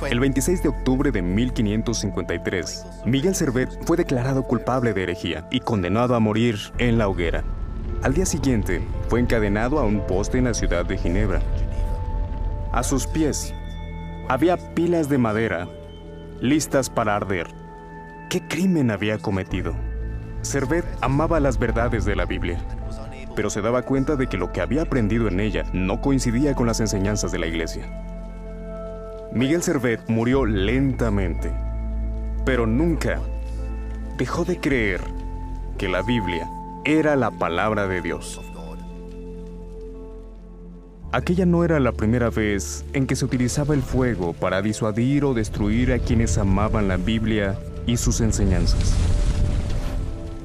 El 26 de octubre de 1553, Miguel Servet fue declarado culpable de herejía y condenado a morir en la hoguera. Al día siguiente, fue encadenado a un poste en la ciudad de Ginebra. A sus pies había pilas de madera, listas para arder. ¿Qué crimen había cometido? Servet amaba las verdades de la Biblia, pero se daba cuenta de que lo que había aprendido en ella no coincidía con las enseñanzas de la Iglesia. Miguel Servet murió lentamente, pero nunca dejó de creer que la Biblia era la palabra de Dios. Aquella no era la primera vez en que se utilizaba el fuego para disuadir o destruir a quienes amaban la Biblia y sus enseñanzas.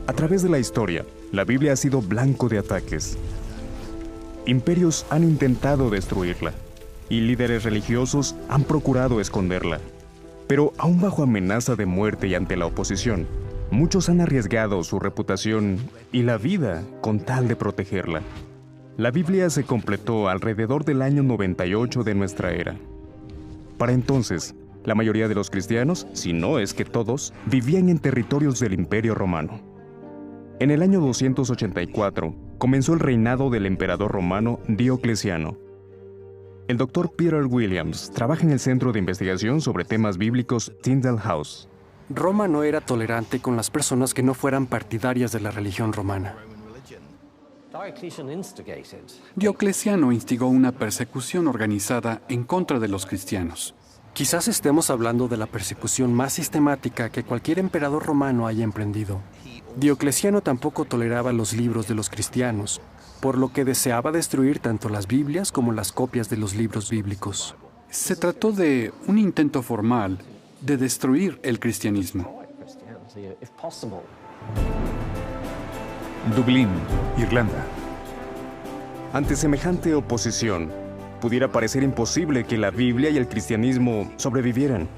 A través de la historia, la Biblia ha sido blanco de ataques. Imperios han intentado destruirla y líderes religiosos han procurado esconderla. Pero aún bajo amenaza de muerte y ante la oposición, muchos han arriesgado su reputación y la vida con tal de protegerla. La Biblia se completó alrededor del año 98 de nuestra era. Para entonces, la mayoría de los cristianos, si no es que todos, vivían en territorios del Imperio Romano. En el año 284, comenzó el reinado del emperador romano Diocleciano. El Dr. Peter Williams trabaja en el Centro de Investigación sobre Temas Bíblicos Tyndale House. Roma no era tolerante con las personas que no fueran partidarias de la religión romana. Diocleciano instigó una persecución organizada en contra de los cristianos. Quizás estemos hablando de la persecución más sistemática que cualquier emperador romano haya emprendido. Diocleciano tampoco toleraba los libros de los cristianos, por lo que deseaba destruir tanto las Biblias como las copias de los libros bíblicos. Se trató de un intento formal de destruir el cristianismo. Dublín, Irlanda. Ante semejante oposición, pudiera parecer imposible que la Biblia y el cristianismo sobrevivieran.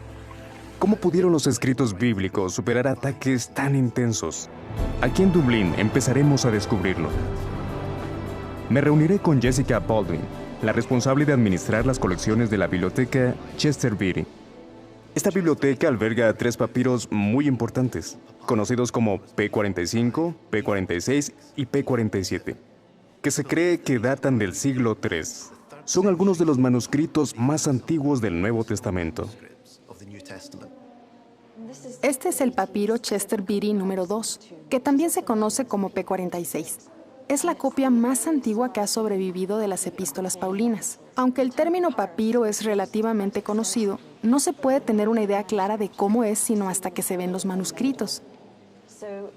¿Cómo pudieron los escritos bíblicos superar ataques tan intensos? Aquí en Dublín empezaremos a descubrirlo. Me reuniré con Jessica Baldwin, la responsable de administrar las colecciones de la biblioteca Chester Beatty. Esta biblioteca alberga 3 papiros muy importantes, conocidos como P45, P46 y P47, que se cree que datan del siglo III. Son algunos de los manuscritos más antiguos del Nuevo Testamento. Este es el papiro Chester Beatty número 2, que también se conoce como P46. Es la copia más antigua que ha sobrevivido de las epístolas paulinas. Aunque el término papiro es relativamente conocido, no se puede tener una idea clara de cómo es sino hasta que se ven los manuscritos.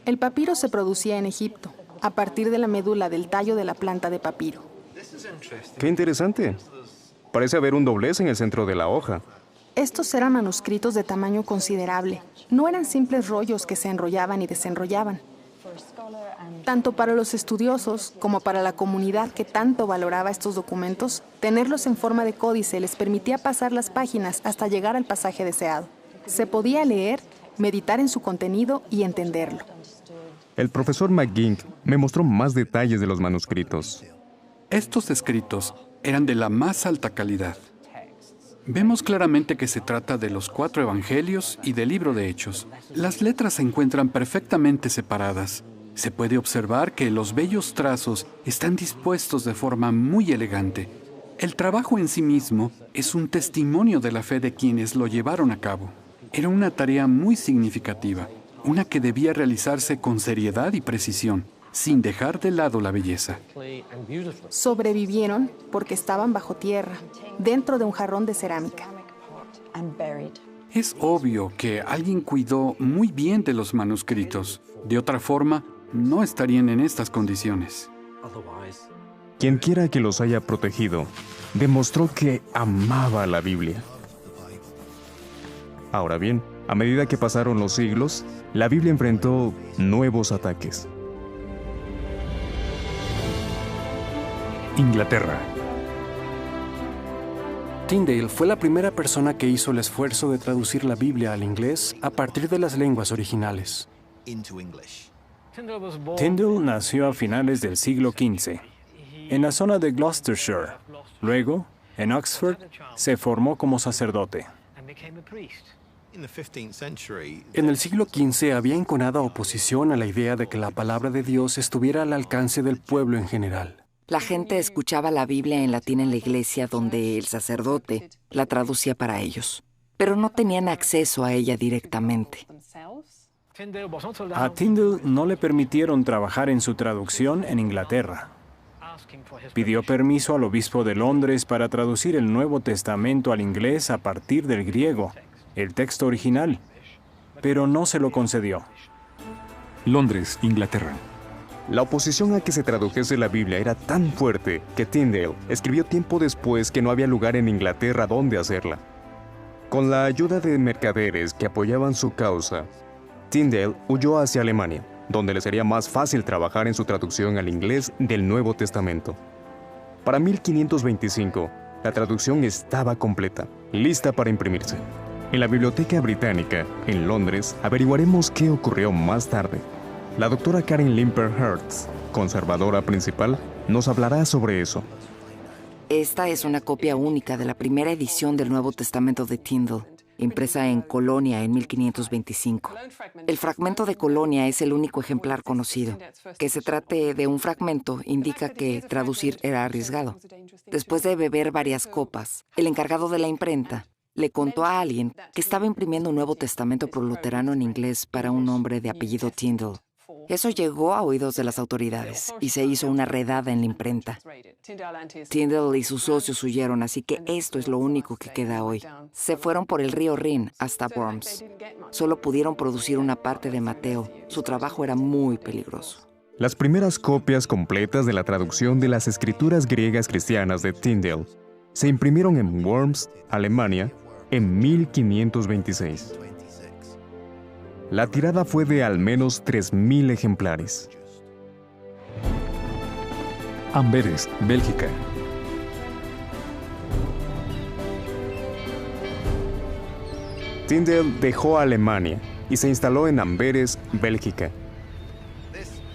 El papiro se producía en Egipto, a partir de la médula del tallo de la planta de papiro. ¡Qué interesante! Parece haber un doblez en el centro de la hoja. Estos eran manuscritos de tamaño considerable. No eran simples rollos que se enrollaban y desenrollaban. Tanto para los estudiosos como para la comunidad que tanto valoraba estos documentos, tenerlos en forma de códice les permitía pasar las páginas hasta llegar al pasaje deseado. Se podía leer, meditar en su contenido y entenderlo. El profesor McGing me mostró más detalles de los manuscritos. Estos escritos eran de la más alta calidad. Vemos claramente que se trata de los 4 evangelios y del libro de Hechos. Las letras se encuentran perfectamente separadas. Se puede observar que los bellos trazos están dispuestos de forma muy elegante. El trabajo en sí mismo es un testimonio de la fe de quienes lo llevaron a cabo. Era una tarea muy significativa, una que debía realizarse con seriedad y precisión, sin dejar de lado la belleza. Sobrevivieron porque estaban bajo tierra, dentro de un jarrón de cerámica. Es obvio que alguien cuidó muy bien de los manuscritos. De otra forma, no estarían en estas condiciones. Quien quiera que los haya protegido, demostró que amaba la Biblia. Ahora bien, a medida que pasaron los siglos, la Biblia enfrentó nuevos ataques. Inglaterra. Tyndale fue la primera persona que hizo el esfuerzo de traducir la Biblia al inglés a partir de las lenguas originales. Tyndale nació a finales del siglo XV, en la zona de Gloucestershire. Luego, En Oxford se formó como sacerdote. En el siglo XV había enconada oposición a la idea de que la palabra de Dios estuviera al alcance del pueblo en general. La gente escuchaba la Biblia en latín en la iglesia donde el sacerdote la traducía para ellos, pero no tenían acceso a ella directamente. A Tyndale no le permitieron trabajar en su traducción en Inglaterra. Pidió permiso al obispo de Londres para traducir el Nuevo Testamento al inglés a partir del griego, el texto original, pero no se lo concedió. Londres, Inglaterra. La oposición a que se tradujese la Biblia era tan fuerte que Tyndale escribió tiempo después que no había lugar en Inglaterra donde hacerla. Con la ayuda de mercaderes que apoyaban su causa, Tyndale huyó hacia Alemania, donde le sería más fácil trabajar en su traducción al inglés del Nuevo Testamento. Para 1525, la traducción estaba completa, lista para imprimirse. En la Biblioteca Británica, en Londres, averiguaremos qué ocurrió más tarde. La doctora Karen Limper Hertz, conservadora principal, nos hablará sobre eso. Esta es una copia única de la primera edición del Nuevo Testamento de Tyndale, impresa en Colonia en 1525. El fragmento de Colonia es el único ejemplar conocido. Que se trate de un fragmento indica que traducir era arriesgado. Después de beber varias copas, el encargado de la imprenta le contó a alguien que estaba imprimiendo un Nuevo Testamento proluterano en inglés para un hombre de apellido Tyndale. Eso llegó a oídos de las autoridades y se hizo una redada en la imprenta. Tyndale y sus socios huyeron, así que esto es lo único que queda hoy. Se fueron por el río Rin hasta Worms. Solo pudieron producir una parte de Mateo. Su trabajo era muy peligroso. Las primeras copias completas de la traducción de las escrituras griegas cristianas de Tyndale se imprimieron en Worms, Alemania, en 1526. La tirada fue de al menos 3.000 ejemplares. Amberes, Bélgica. Tyndale dejó Alemania y se instaló en Amberes, Bélgica.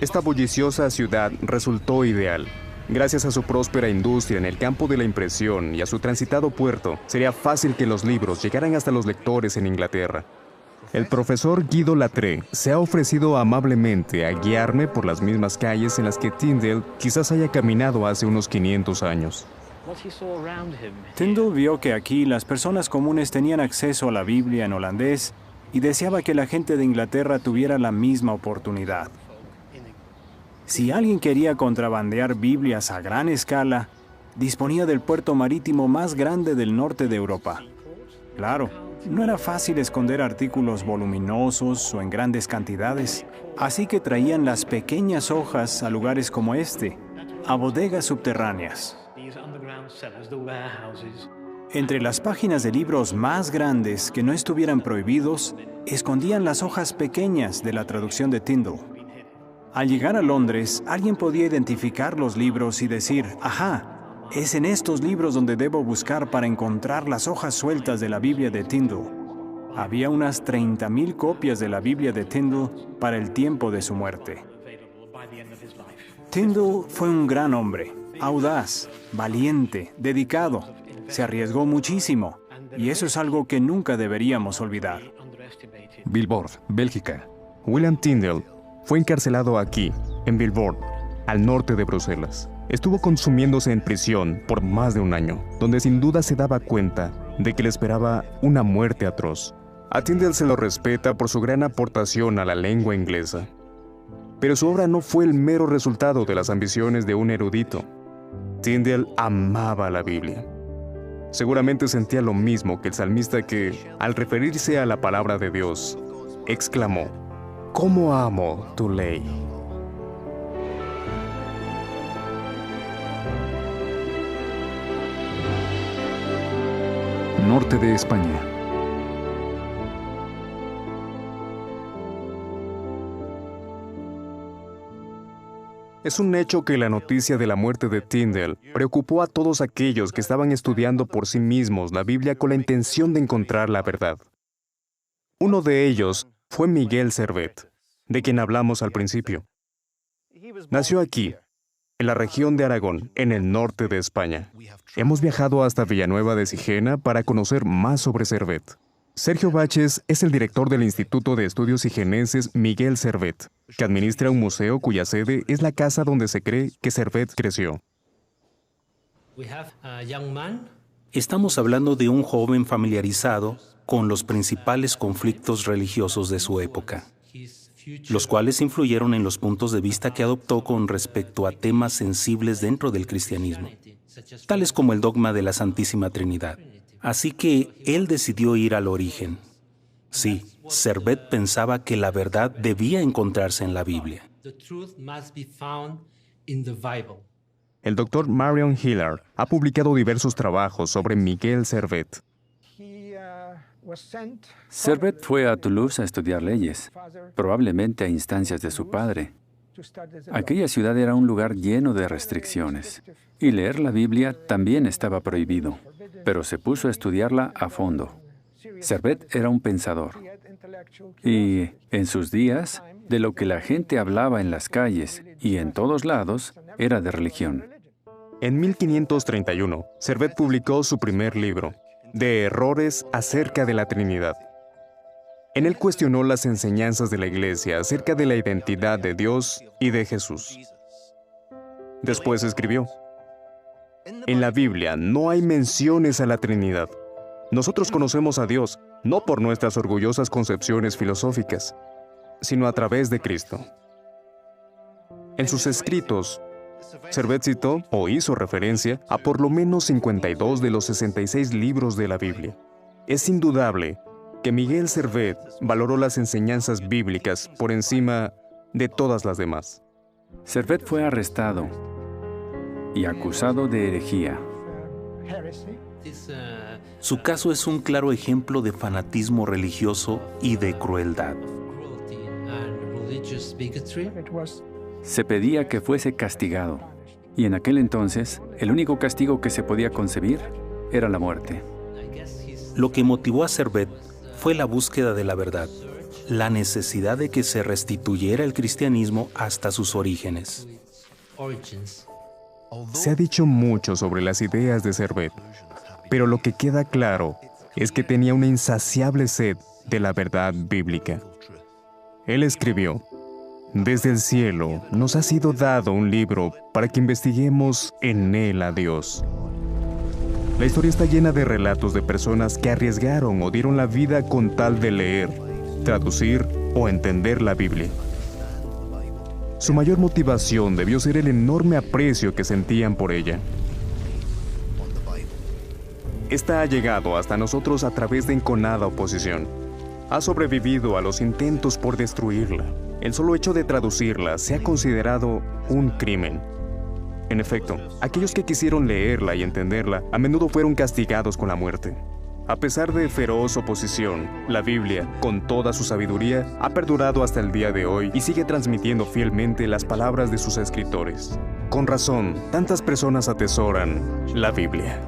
Esta bulliciosa ciudad resultó ideal. Gracias a su próspera industria en el campo de la impresión y a su transitado puerto, sería fácil que los libros llegaran hasta los lectores en Inglaterra. El profesor Guido Lattre se ha ofrecido amablemente a guiarme por las mismas calles en las que Tyndale quizás haya caminado hace unos 500 años. Tyndale vio que aquí las personas comunes tenían acceso a la Biblia en holandés y deseaba que la gente de Inglaterra tuviera la misma oportunidad. Si alguien quería contrabandear Biblias a gran escala, disponía del puerto marítimo más grande del norte de Europa. Claro, no era fácil esconder artículos voluminosos o en grandes cantidades, así que traían las pequeñas hojas a lugares como este, a bodegas subterráneas. Entre las páginas de libros más grandes que no estuvieran prohibidos, escondían las hojas pequeñas de la traducción de Tyndale. Al llegar a Londres, alguien podía identificar los libros y decir, «Ajá, es en estos libros donde debo buscar para encontrar las hojas sueltas de la Biblia de Tyndale». Había unas 30.000 copias de la Biblia de Tyndale para el tiempo de su muerte. Tyndale fue un gran hombre, audaz, valiente, dedicado. Se arriesgó muchísimo, y eso es algo que nunca deberíamos olvidar. Billboard, Bélgica. William Tyndale fue encarcelado aquí, en Billboard, al norte de Bruselas. Estuvo consumiéndose en prisión por más de un año, donde sin duda se daba cuenta de que le esperaba una muerte atroz. A Tyndale se lo respeta por su gran aportación a la lengua inglesa. Pero su obra no fue el mero resultado de las ambiciones de un erudito. Tyndale amaba la Biblia. Seguramente sentía lo mismo que el salmista que, al referirse a la palabra de Dios, exclamó, «¿Cómo amo tu ley?». Norte de España. Es un hecho que la noticia de la muerte de Tyndale preocupó a todos aquellos que estaban estudiando por sí mismos la Biblia con la intención de encontrar la verdad. Uno de ellos fue Miguel Servet, de quien hablamos al principio. Nació aquí, en la región de Aragón, en el norte de España. Hemos viajado hasta Villanueva de Sigena para conocer más sobre Servet. Sergio Baches es el director del Instituto de Estudios Sigenenses Miguel Servet, que administra un museo cuya sede es la casa donde se cree que Servet creció. Estamos hablando de un joven familiarizado con los principales conflictos religiosos de su época, los cuales influyeron en los puntos de vista que adoptó con respecto a temas sensibles dentro del cristianismo, tales como el dogma de la Santísima Trinidad. Así que él decidió ir al origen. Sí, Servet pensaba que la verdad debía encontrarse en la Biblia. El doctor Marion Hillard ha publicado diversos trabajos sobre Miguel Servet. Servet fue a Toulouse a estudiar leyes, probablemente a instancias de su padre. Aquella ciudad era un lugar lleno de restricciones, y leer la Biblia también estaba prohibido, pero se puso a estudiarla a fondo. Servet era un pensador, y en sus días, de lo que la gente hablaba en las calles y en todos lados, era de religión. En 1531, Servet publicó su primer libro, De errores acerca de la Trinidad. En él cuestionó las enseñanzas de la Iglesia acerca de la identidad de Dios y de Jesús. Después escribió: en la Biblia no hay menciones a la Trinidad. Nosotros conocemos a Dios no por nuestras orgullosas concepciones filosóficas, sino a través de Cristo. En sus escritos, Servet citó o hizo referencia a por lo menos 52 de los 66 libros de la Biblia. Es indudable que Miguel Servet valoró las enseñanzas bíblicas por encima de todas las demás. Servet fue arrestado y acusado de herejía. Su caso es un claro ejemplo de fanatismo religioso y de crueldad. Se pedía que fuese castigado, y en aquel entonces, el único castigo que se podía concebir era la muerte. Lo que motivó a Servet fue la búsqueda de la verdad, la necesidad de que se restituyera el cristianismo hasta sus orígenes. Se ha dicho mucho sobre las ideas de Servet, pero lo que queda claro es que tenía una insaciable sed de la verdad bíblica. Él escribió: desde el cielo nos ha sido dado un libro para que investiguemos en él a Dios. La historia está llena de relatos de personas que arriesgaron o dieron la vida con tal de leer, traducir o entender la Biblia. Su mayor motivación debió ser el enorme aprecio que sentían por ella. Esta ha llegado hasta nosotros a través de enconada oposición. Ha sobrevivido a los intentos por destruirla. El solo hecho de traducirla se ha considerado un crimen. En efecto, aquellos que quisieron leerla y entenderla a menudo fueron castigados con la muerte. A pesar de feroz oposición, la Biblia, con toda su sabiduría, ha perdurado hasta el día de hoy y sigue transmitiendo fielmente las palabras de sus escritores. Con razón, tantas personas atesoran la Biblia.